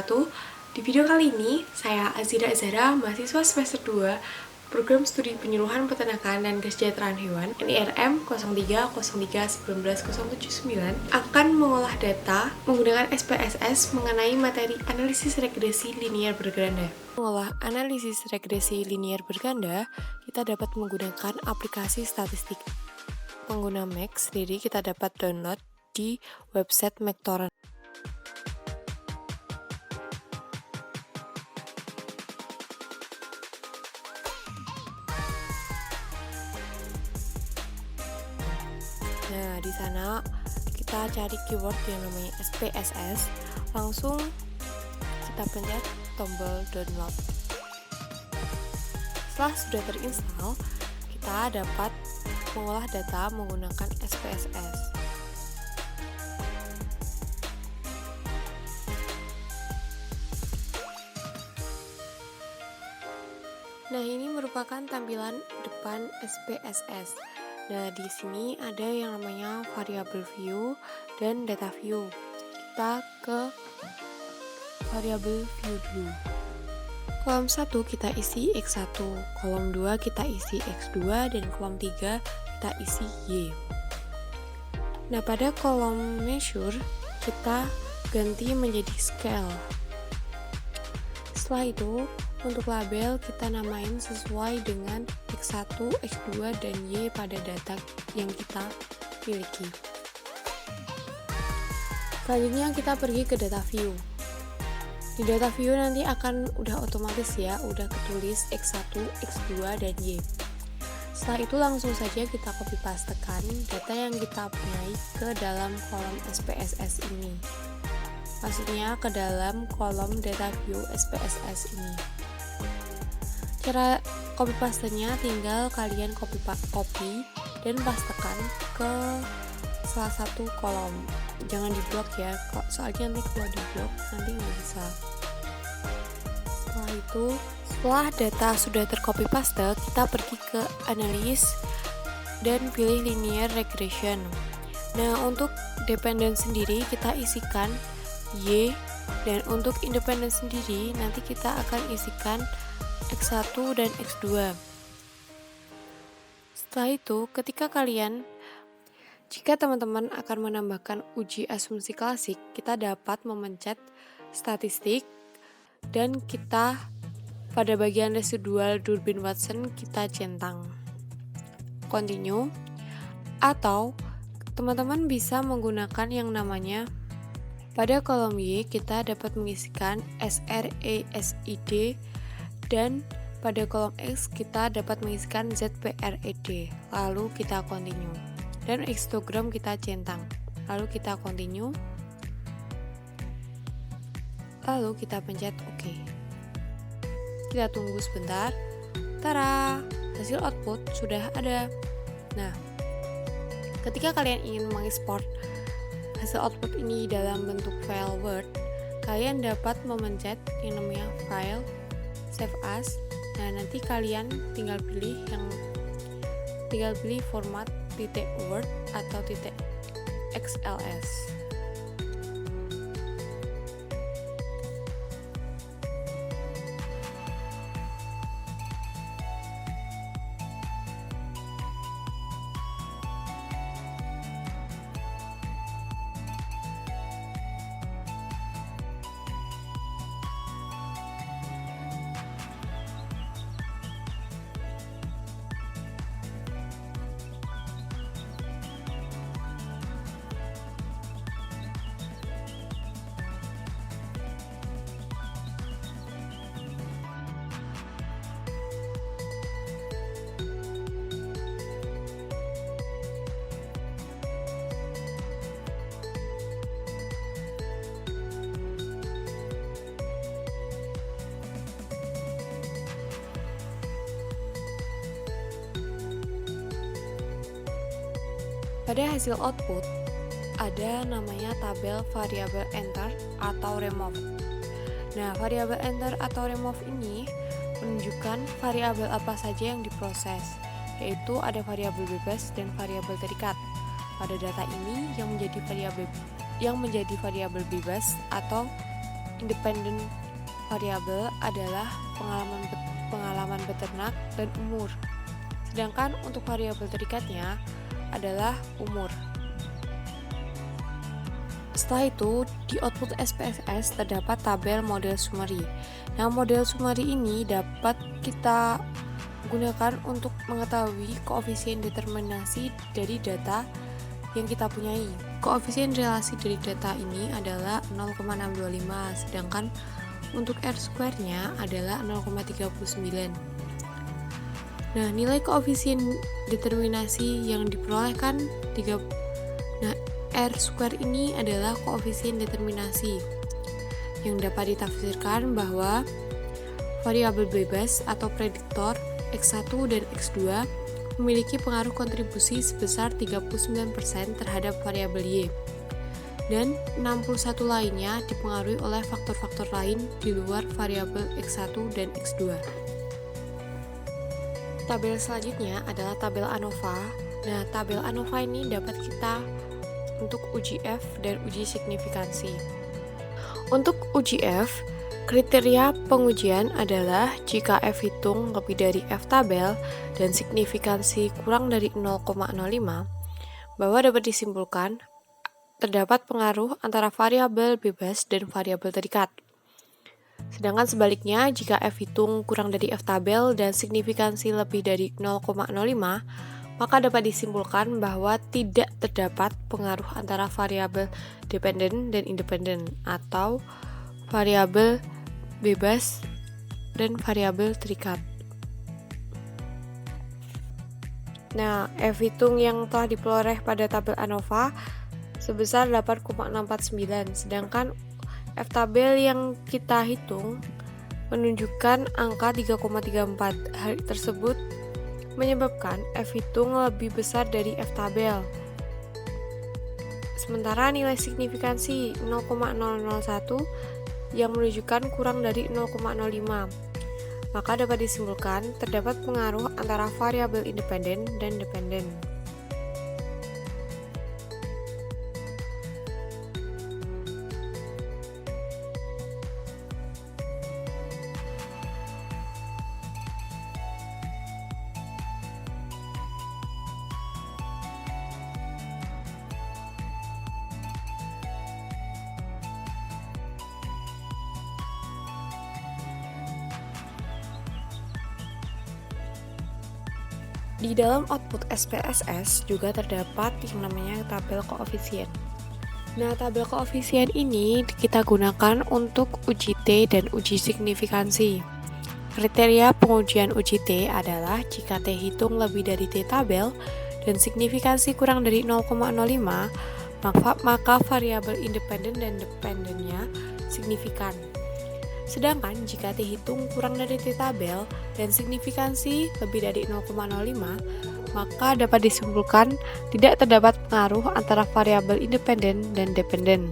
wabarakatuh. Di video kali ini, saya Azira Azhara, mahasiswa semester 2, Program Studi Penyuluhan Peternakan dan Kesejahteraan Hewan NIRM 03031979 akan mengolah data menggunakan SPSS mengenai materi analisis regresi linier berganda. Mengolah analisis regresi linier berganda, kita dapat menggunakan aplikasi statistik. Pengguna Mac sendiri kita dapat download di website Mactorrent. Nah, di sana kita cari keyword yang namanya SPSS, langsung kita pencet tombol download. Setelah sudah terinstall, kita dapat mengolah data menggunakan SPSS. Nah, ini merupakan tampilan depan SPSS. Nah, di sini ada yang namanya variable view dan data view. Kita ke variable view dulu. Kolom 1 kita isi X1, kolom 2 kita isi X2, dan kolom 3 kita isi Y. Nah, pada kolom measure kita ganti menjadi scale. Setelah itu, untuk label kita namain sesuai dengan X1, X2, dan Y pada data yang kita miliki. Selanjutnya kita pergi ke data view. Di data view nanti akan udah otomatis ya, udah ketulis X1, X2, dan Y. Setelah itu langsung saja kita copy pastekan data yang kita punyai ke dalam kolom SPSS ini. Maksudnya ke dalam kolom data view SPSS ini. Cara copy pastenya tinggal kalian copy dan pastekan ke salah satu kolom. Jangan diblok ya, soalnya nanti kalau diblok nanti nggak bisa. Setelah itu, setelah data sudah tercopy paste, kita pergi ke analysis dan pilih linear regression. Nah, untuk dependent sendiri kita isikan Y, dan untuk independent sendiri nanti kita akan isikan X1 dan X2. Setelah itu, jika teman-teman akan menambahkan uji asumsi klasik, kita dapat memencet statistik dan kita pada bagian residual Durbin Watson kita centang continue, atau teman-teman bisa menggunakan yang namanya pada kolom Y kita dapat mengisikan SRESID, dan pada kolom X kita dapat mengisikan ZPRED, lalu kita continue, dan histogram kita centang, lalu kita continue, lalu kita pencet OK. Kita tunggu sebentar. Tara, hasil output sudah ada. Nah, ketika kalian ingin mengekspor hasil output ini dalam bentuk file Word, kalian dapat memencet yang namanya file, save as. Nah, nanti kalian tinggal pilih format .word atau .xls. Pada hasil output, ada namanya tabel variabel enter atau remove. Nah, variabel enter atau remove ini menunjukkan variabel apa saja yang diproses, yaitu ada variabel bebas dan variabel terikat. Pada data ini yang menjadi variabel bebas atau independen variabel adalah pengalaman beternak dan umur. Sedangkan untuk variabel terikatnya adalah umur. Setelah itu, di output SPSS terdapat tabel model summary. Nah, model summary ini dapat kita gunakan untuk mengetahui koefisien determinasi dari data yang kita punyai. Koefisien relasi dari data ini adalah 0,625, sedangkan untuk R-square-nya adalah 0,39. Nah, nilai koefisien determinasi yang diperolehkan R-square ini adalah koefisien determinasi yang dapat ditafsirkan bahwa variabel bebas atau prediktor X1 dan X2 memiliki pengaruh kontribusi sebesar 39% terhadap variabel Y, dan 61 lainnya dipengaruhi oleh faktor-faktor lain di luar variabel X1 dan X2. Tabel selanjutnya adalah tabel ANOVA. Nah, tabel ANOVA ini dapat kita untuk uji F dan uji signifikansi. Untuk uji F, kriteria pengujian adalah jika F hitung lebih dari F tabel dan signifikansi kurang dari 0,05, bahwa dapat disimpulkan terdapat pengaruh antara variabel bebas dan variabel terikat. Sedangkan sebaliknya, jika F hitung kurang dari F tabel dan signifikansi lebih dari 0,05, maka dapat disimpulkan bahwa tidak terdapat pengaruh antara variabel dependen dan independen atau variabel bebas dan variabel terikat. Nah, F hitung yang telah diperoleh pada tabel ANOVA sebesar 8,649, sedangkan F tabel yang kita hitung menunjukkan angka 3,34. Hal tersebut menyebabkan F hitung lebih besar dari F tabel. Sementara nilai signifikansi 0,001 yang menunjukkan kurang dari 0,05, maka dapat disimpulkan terdapat pengaruh antara variabel independen dan dependen. Di dalam output SPSS juga terdapat yang namanya tabel koefisien. Nah, tabel koefisien ini kita gunakan untuk uji T dan uji signifikansi. Kriteria pengujian uji T adalah jika T hitung lebih dari T tabel dan signifikansi kurang dari 0,05, maka variabel independen dan dependennya signifikan. Sedangkan jika T hitung kurang dari T tabel dan signifikansi lebih dari 0,05, maka dapat disimpulkan tidak terdapat pengaruh antara variabel independen dan dependen.